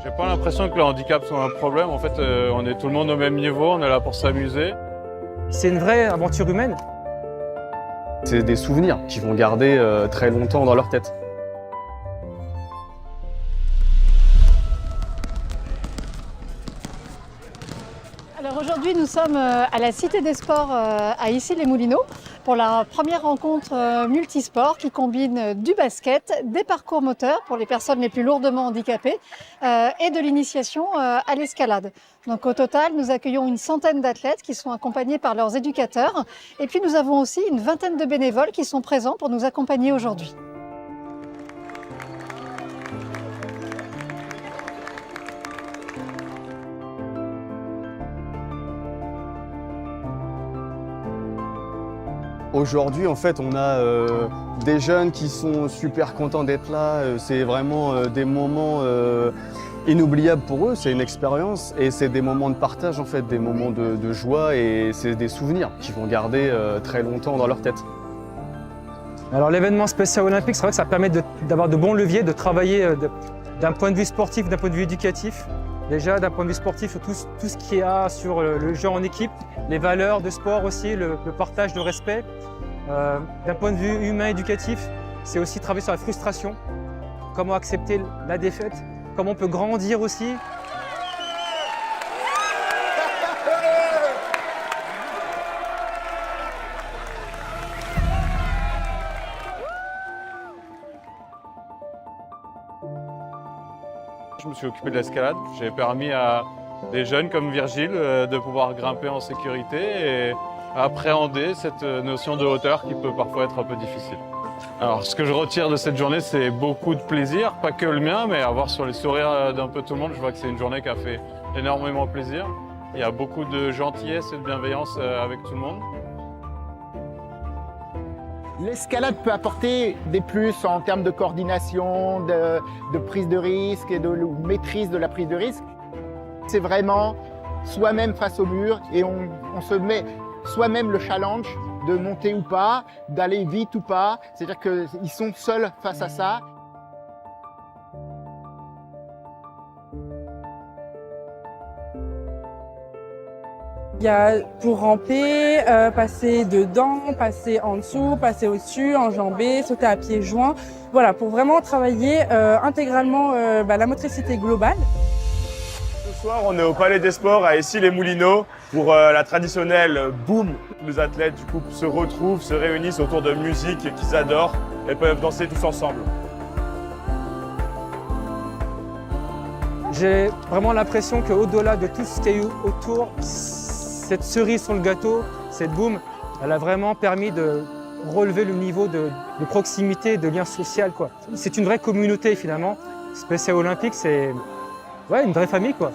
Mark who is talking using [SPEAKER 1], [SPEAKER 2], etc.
[SPEAKER 1] J'ai pas l'impression que le handicap soit un problème. En fait, on est tout le monde au même niveau, on est là pour s'amuser.
[SPEAKER 2] C'est une vraie aventure humaine.
[SPEAKER 3] C'est des souvenirs qu'ils vont garder très longtemps dans leur tête.
[SPEAKER 4] Alors aujourd'hui, nous sommes à la Cité des Sports à Issy-les-Moulineaux pour la première rencontre multisport qui combine du basket, des parcours moteurs pour les personnes les plus lourdement handicapées et de l'initiation à l'escalade. Donc au total, nous accueillons une centaine d'athlètes qui sont accompagnés par leurs éducateurs et puis nous avons aussi une vingtaine de bénévoles qui sont présents pour nous accompagner aujourd'hui.
[SPEAKER 3] Aujourd'hui, en fait, on a des jeunes qui sont super contents d'être là. C'est vraiment des moments inoubliables pour eux. C'est une expérience et c'est des moments de partage, en fait, des moments de joie et c'est des souvenirs qu'ils vont garder très longtemps dans leur tête.
[SPEAKER 2] Alors l'événement spécial olympique, c'est vrai que ça permet d'avoir de bons leviers, de travailler d'un point de vue sportif, d'un point de vue éducatif. Déjà d'un point de vue sportif, sur tout ce qu'il y a sur le jeu en équipe, les valeurs de sport aussi, le partage, le respect. D'un point de vue humain éducatif, c'est aussi travailler sur la frustration, comment accepter la défaite, comment on peut grandir aussi.
[SPEAKER 1] Je me suis occupé de l'escalade. J'ai permis à des jeunes comme Virgile de pouvoir grimper en sécurité et appréhender cette notion de hauteur qui peut parfois être un peu difficile. Alors, ce que je retire de cette journée, c'est beaucoup de plaisir, pas que le mien, mais à voir sur les sourires d'un peu tout le monde, je vois que c'est une journée qui a fait énormément plaisir. Il y a beaucoup de gentillesse et de bienveillance avec tout le monde.
[SPEAKER 5] L'escalade peut apporter des plus en termes de coordination, de prise de risque et de maîtrise de la prise de risque. C'est vraiment soi-même face au mur et on se met soi-même le challenge de monter ou pas, d'aller vite ou pas. C'est-à-dire qu'ils sont seuls face à ça.
[SPEAKER 6] Il y a pour ramper, passer dedans, passer en dessous, passer au-dessus, enjamber, sauter à pieds joints. Voilà, pour vraiment travailler intégralement la motricité globale.
[SPEAKER 7] Ce soir, on est au Palais des Sports à Issy-les-Moulineaux pour la traditionnelle boom. Les athlètes du coup se retrouvent, se réunissent autour de musique qu'ils adorent et peuvent danser tous ensemble.
[SPEAKER 2] J'ai vraiment l'impression qu'au-delà de tout ce qu'il y a eu autour, cette cerise sur le gâteau, cette boum, elle a vraiment permis de relever le niveau de proximité, de lien social, quoi. C'est une vraie communauté finalement. Spécial Olympique, c'est une vraie famille, quoi.